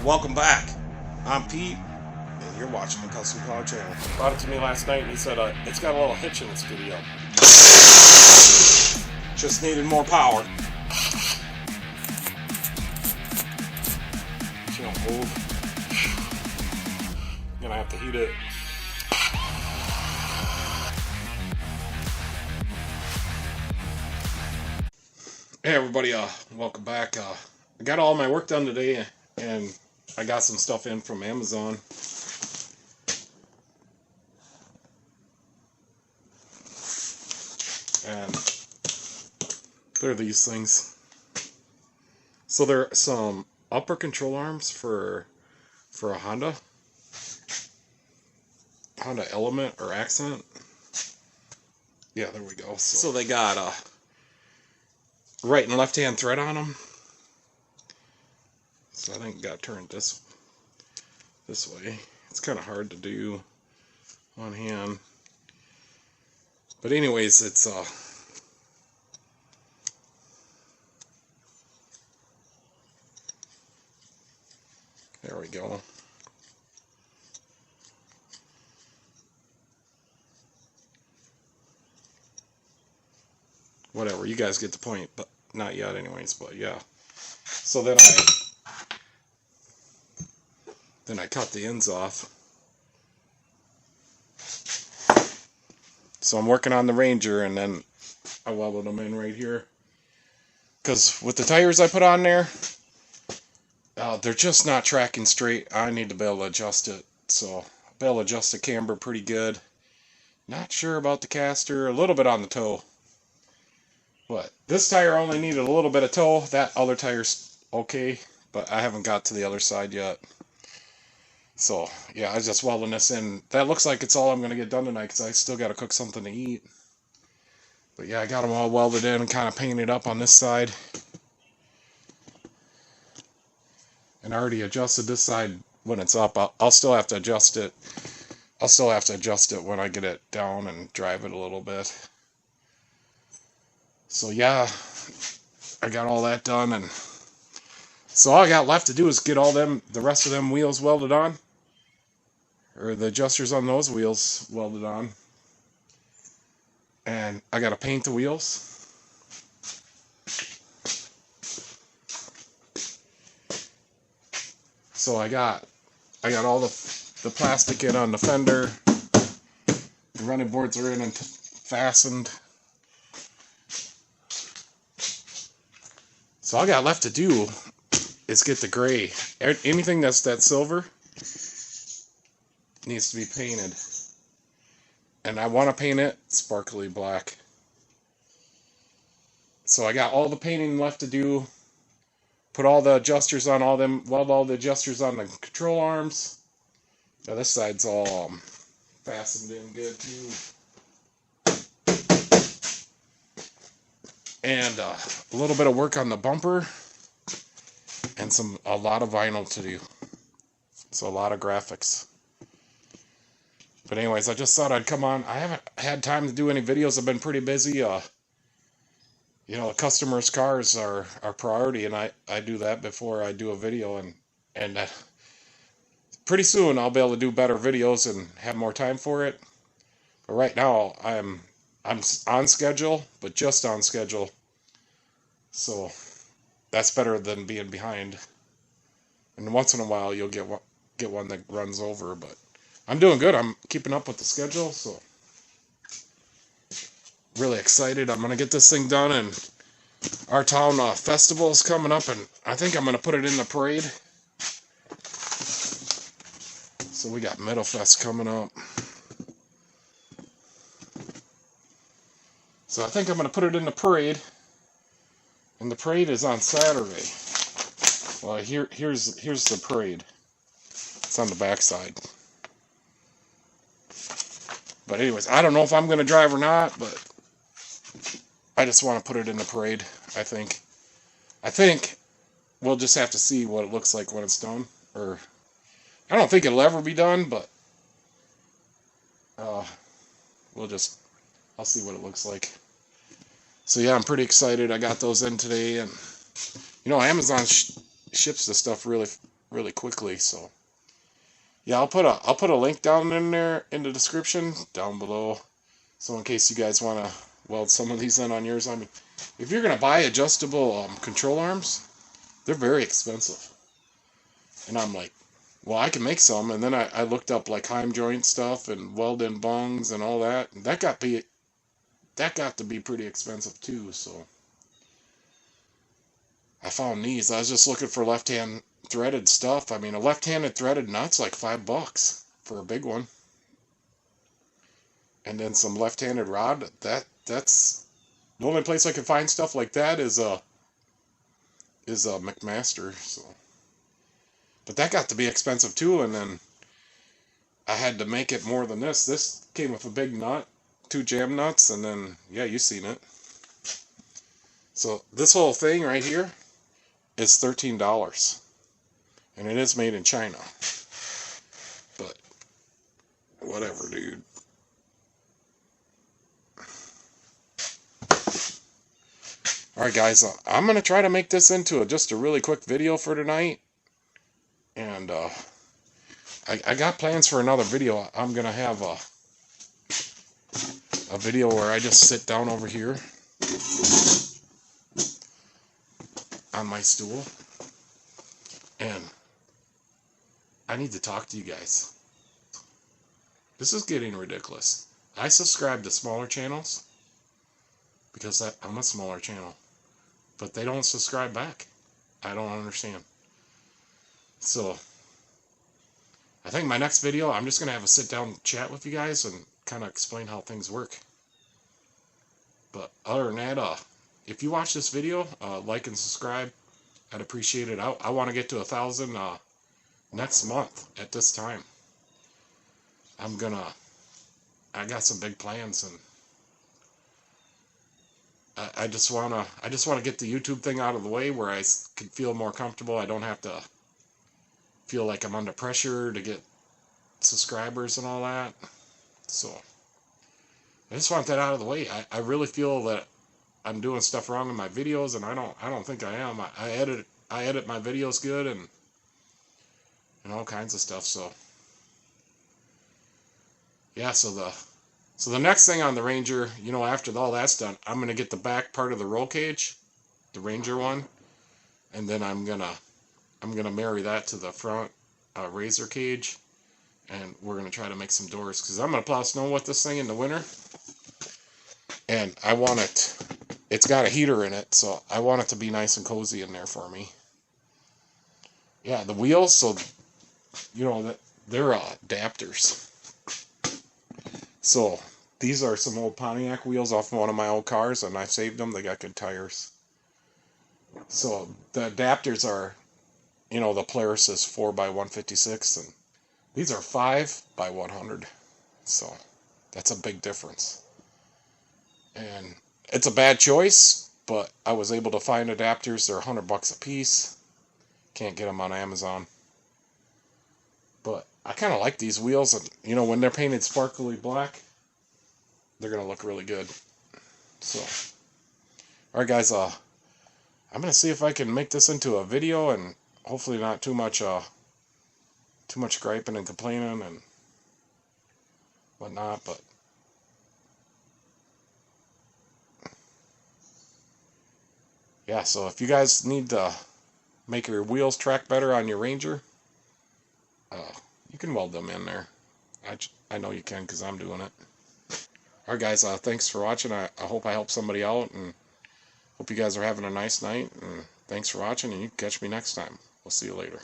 Welcome back. I'm Pete, and you're watching the Custom Car Channel. Brought it to me last night, and he said it's got a little hitch in this video. Just needed more power. She don't move. Gonna have to heat it. Hey everybody, welcome back. I got all my work done today, and I got some stuff in from Amazon. And they're these things. So there are some upper control arms for a Honda Element or Accent. Yeah, there we go. So they got right and left hand thread on them. So I think it got turned this way. It's kind of hard to do on hand. But anyways, it's there we go. Whatever, you guys get the point, but not yet anyways, but yeah. So then I cut the ends off. So I'm working on the Ranger, and then I welded them in right here. Because with the tires I put on there, they're just not tracking straight. I need to be able to adjust it. So I'll be able to adjust the camber pretty good. Not sure about the caster, a little bit on the toe. But this tire only needed a little bit of toe. That other tire's okay, but I haven't got to the other side yet. So, yeah, I was just welding this in. That looks like it's all I'm going to get done tonight, because I still got to cook something to eat. But yeah, I got them all welded in and kind of painted up on this side. And I already adjusted this side when it's up. I'll still have to adjust it. I'll still have to adjust it when I get it down and drive it a little bit. So yeah, I got all that done, and so all I got left to do is get the rest of them wheels welded on, or the adjusters on those wheels welded on, and I got to paint the wheels. So I got all the plastic in on the fender. The running boards are in and fastened. So all I got left to do is get the gray. Anything that's that silver needs to be painted. And I want to paint it sparkly black. So I got all the painting left to do. Put all the adjusters on weld all the adjusters on the control arms. Now this side's all fastened in good too. And a little bit of work on the bumper, and a lot of vinyl to do. So a lot of graphics. But anyways, I just thought I'd come on. I haven't had time to do any videos. I've been pretty busy. You know, the customers' cars are priority, and I do that before I do a video, and pretty soon I'll be able to do better videos and have more time for it. But right now I'm on schedule, but just on schedule. So that's better than being behind. And once in a while you'll get one that runs over, but I'm doing good. I'm keeping up with the schedule, so really excited. I'm gonna get this thing done, and our town festival is coming up, and I think I'm gonna put it in the parade. So we got Metal Fest coming up. So I think I'm going to put it in the parade, and the parade is on Saturday. Well, here's the parade. It's on the back side. But anyways, I don't know if I'm going to drive or not, but I just want to put it in the parade, I think. I think we'll just have to see what it looks like when it's done. Or I don't think it'll ever be done, but I'll see what it looks like. So yeah, I'm pretty excited. I got those in today, and you know, Amazon ships the stuff really really quickly. So yeah, I'll put a link down in there in the description down below. So in case you guys want to weld some of these in on yours, I mean, if you're gonna buy adjustable control arms, they're very expensive. And I'm like, well, I can make some. And then I looked up like heim joint stuff and weld-in bungs and all that. And that got to be pretty expensive too. So I found these. I was just looking for left-hand threaded stuff. I mean, a left-handed threaded nut's like $5 for a big one. And then some left-handed rod. That's the only place I can find stuff like that is a McMaster. So, but that got to be expensive too. And then I had to make it more than this. This came with a big nut, 2 jam nuts, and then yeah, you've seen it. So this whole thing right here is $13, and it is made in China. But whatever, dude. Alright guys, I'm going to try to make this into just a really quick video for tonight. And I got plans for another video. I'm going to have a video where I just sit down over here on my stool. And I need to talk to you guys. This is getting ridiculous. I subscribe to smaller channels because I'm a smaller channel. But they don't subscribe back. I don't understand. So, I think my next video, I'm just going to have a sit-down chat with you guys and kind of explain how things work. But other than that, if you watch this video, like and subscribe. I'd appreciate it. I want to get to 1,000 next month at this time. I got some big plans, and I just wanna get the YouTube thing out of the way where I can feel more comfortable. I don't have to feel like I'm under pressure to get subscribers and all that. So I just want that out of the way. I really feel that I'm doing stuff wrong in my videos, and I don't think I am. I edit my videos good and all kinds of stuff. So yeah, so the next thing on the Ranger, after all that's done, I'm going to get the back part of the roll cage, the Ranger one, and then I'm going to marry that to the front razor cage, and we're going to try to make some doors, because I'm going to plow snow with this thing in the winter, and I want it's got a heater in it, so I want it to be nice and cozy in there for me. Yeah, the wheels, so, they're adapters. So, these are some old Pontiac wheels off one of my old cars, and I saved them. They got good tires. So, the adapters are, the Polaris is 4x156, and these are 5x100. So, that's a big difference. And it's a bad choice, but I was able to find adapters. They're $100 a piece. Can't get them on Amazon. But I kind of like these wheels, and when they're painted sparkly black, they're gonna look really good. So, all right, guys. I'm gonna see if I can make this into a video, and hopefully not too much griping and complaining and whatnot. But yeah, so if you guys need to make your wheels track better on your Ranger, you can weld them in there. I know you can, because I'm doing it. Alright guys, thanks for watching. I hope I helped somebody out, and hope you guys are having a nice night, and thanks for watching, and you can catch me next time. We'll see you later.